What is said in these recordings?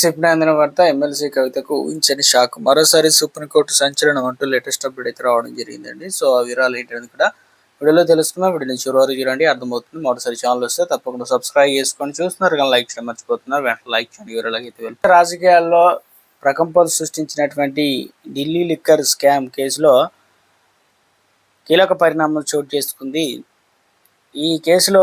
చెప్పిన అందిన వార్త ఎమ్మెల్సీ కవితకు ఊహించని షాక్. మరోసారి సుప్రీంకోర్టు సంచలనం అంటూ లేటెస్ట్ అప్డేట్ అయితే రావడం జరిగిందండి. సో ఆ వివరాలు ఏంటనేది కూడా వీడియోలో తెలుసుకుందాం. వీడియోని చివరి వరకు చూడండి, అర్థమవుతుంది. మొదటిసారి ఛానల్ వస్తే తప్పకుండా సబ్స్క్రైబ్ చేసుకొని చూస్తున్నారు కానీ లైక్ చేయడం మర్చిపోతున్నారు. వెంటనే లైక్ చేయండి. వివరాలకి అయితే వెళ్తే రాజకీయాల్లో ప్రకంపనలు సృష్టించినటువంటి ఢిల్లీ లిక్కర్ స్కామ్ కేసులో కీలక పరిణామం చోటు చేసుకుంది. ఈ కేసులో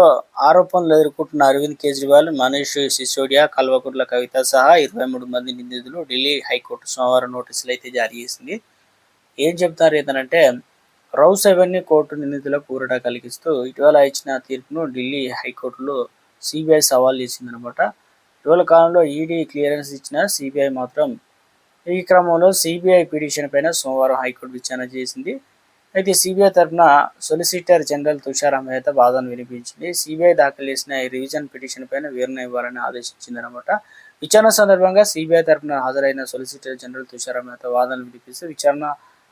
ఆరోపణలు ఎదుర్కొంటున్న అరవింద్ కేజ్రీవాల్, మనీష్ సిసోడియా, కల్వకుంట్ల కవిత సహా 23 మంది నిందితులు ఢిల్లీ హైకోర్టు సోమవారం నోటీసులు అయితే జారీ చేసింది. ఏం చెప్తారు ఏంటంటే, రౌస్ అవెన్యూ కోర్టు నిందితులకు ఊరట కలిగిస్తూ ఇటీవల ఇచ్చిన తీర్పును ఢిల్లీ హైకోర్టులో సిబిఐ సవాల్ చేసిందనమాట. ఇటీవల కాలంలో ఈడీ క్లియరెన్స్ ఇచ్చిన సిబిఐ మాత్రం ఈ క్రమంలో సిబిఐ పిటిషన్ పైన సోమవారం హైకోర్టు విచారణ చేసింది. అయితే సిబిఐ తరఫున సొలిసిటర్ జనరల్ తుషార్ మెహతా వాదన వినిపించింది. సిబిఐ దాఖలు చేసిన రివిజన్ పిటిషన్ పైన వివరణ ఇవ్వాలని ఆదేశించిందనమాట. విచారణ సందర్భంగా సిబిఐ తరఫున హాజరైన సొలిసిటర్ జనరల్ తుషార్ మెహతా వాదనలు వినిపిస్తూ విచారణ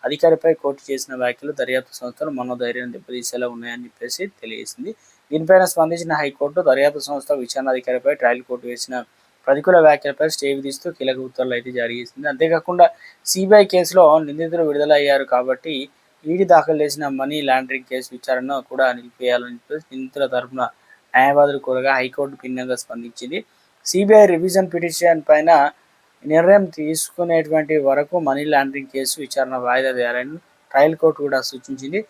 అధికారిపై కోర్టు చేసిన వ్యాఖ్యలు దర్యాప్తు సంస్థలు మనోధైర్యాన్ని దెబ్బతీసేలా ఉన్నాయని చెప్పేసి తెలియజేసింది. దీనిపైన స్పందించిన హైకోర్టు దర్యాప్తు సంస్థ విచారణ అధికారిపై ట్రయల్ కోర్టు వేసిన ప్రతికూల వ్యాఖ్యలపై స్టే విధిస్తూ కీలక ఉత్తర్వులు అయితే జారీ చేసింది. అంతేకాకుండా సిబిఐ కేసులో నిందితులు విడుదల అయ్యారు కాబట్టి ఈడీ దాఖలు చేసిన మనీ లాండరింగ్ కేసు విచారణను కూడా నిలిపేయాలని చెప్పేసి నిందితుల తరఫున న్యాయవాదులు కోరగా హైకోర్టు భిన్నంగా స్పందించింది. సిబిఐ రివిజన్ పిటిషన్ పైన నిర్ణయం తీసుకునేటువంటి వరకు మనీ లాండరింగ్ కేసు విచారణ వాయిదా వేయాలని ట్రయల్ కోర్టు కూడా సూచించింది.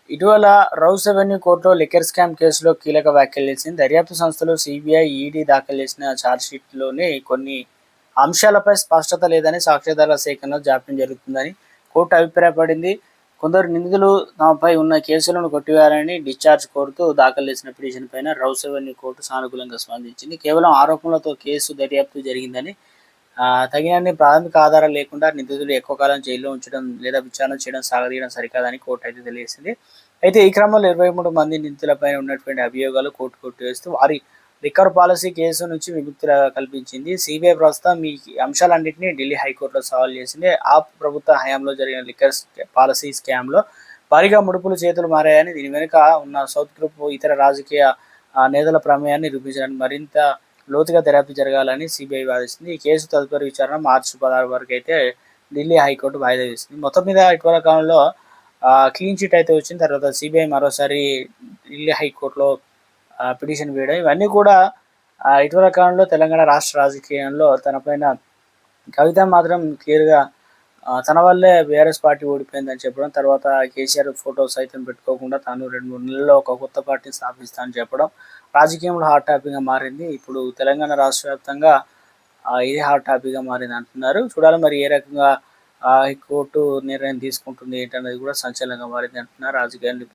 ఇటీవల రౌస్ అవెన్యూ కోర్టులో లిక్కర్ స్కామ్ కేసులో కీలక వ్యాఖ్యలు చేసింది. దర్యాప్తు సంస్థలు సిబిఐ, ఈడీ దాఖలు చేసిన ఛార్జ్షీట్లోని కొన్ని అంశాలపై స్పష్టత లేదని, సాక్ష్యాధారాల సేకరణలో జాప్యం జరుగుతుందని కోర్టు అభిప్రాయపడింది. కొందరు నిందితులు తమపై ఉన్న కేసులను కొట్టివేయాలని డిశ్చార్జ్ కోరుతూ దాఖలు చేసిన పిటిషన్ పైన రౌస్ అవెన్యూ కోర్టు సానుకూలంగా స్పందించింది. కేవలం ఆరోపణలతో కేసు దర్యాప్తు జరిగిందని, తగినన్ని ప్రాథమిక ఆధారాలు లేకుండా నిందితులు ఎక్కువ కాలం జైల్లో ఉంచడం లేదా విచారణ చేయడం సాగదీయడం సరికాదని కోర్టు అయితే తెలియజేసింది. అయితే ఈ క్రమంలో 23 మంది నిందితులపై ఉన్నటువంటి అభియోగాలు కోర్టు కొట్టివేస్తూ వారి లిక్కర్ పాలసీ కేసు నుంచి విముక్తి కల్పించింది. సిబిఐ ప్రస్తుతం ఈ అంశాలన్నింటినీ ఢిల్లీ హైకోర్టులో సవాల్ చేసింది. ఆప్ ప్రభుత్వ హయాంలో జరిగిన లిక్కర్ పాలసీ స్కామ్లో భారీగా ముడుపులు చేతులు మారాయని, దీని వెనుక ఉన్న సౌత్ గ్రూప్ ఇతర రాజకీయ నేతల ప్రమేయాన్ని నిరూపించడానికి మరింత లోతుగా దర్యాప్తు జరగాలని సిబిఐ వాదిస్తుంది. ఈ కేసు తదుపరి విచారణ మార్చి 16 వరకు అయితే ఢిల్లీ హైకోర్టు వాయిదా వేసింది. మొత్తం మీద ఇటీవల కాలంలో క్లీన్ చిట్ అయితే వచ్చిన తర్వాత సిబిఐ మరోసారి ఢిల్లీ హైకోర్టులో పిటిషన్ వేయడం, ఇవన్నీ కూడా ఇటీవల కాలంలో తెలంగాణ రాష్ట్ర రాజకీయంలో తనపైన కవిత మాత్రం క్లియర్గా తన వల్లే బీఆర్ఎస్ పార్టీ ఓడిపోయిందని చెప్పడం, తర్వాత కేసీఆర్ ఫోటో సైతం పెట్టుకోకుండా తాను 2-3 నెలల్లో ఒక కొత్త పార్టీని స్థాపిస్తానని చెప్పడం రాజకీయంలో హాట్ టాపిక్గా మారింది. ఇప్పుడు తెలంగాణ రాష్ట్ర వ్యాప్తంగా ఇది హాట్ టాపిక్గా మారింది అంటున్నారు. చూడాలి మరి ఏ రకంగా హైకోర్టు నిర్ణయం తీసుకుంటుంది ఏంటనేది కూడా సంచలనంగా మారింది అంటున్నారు రాజకీయాలు.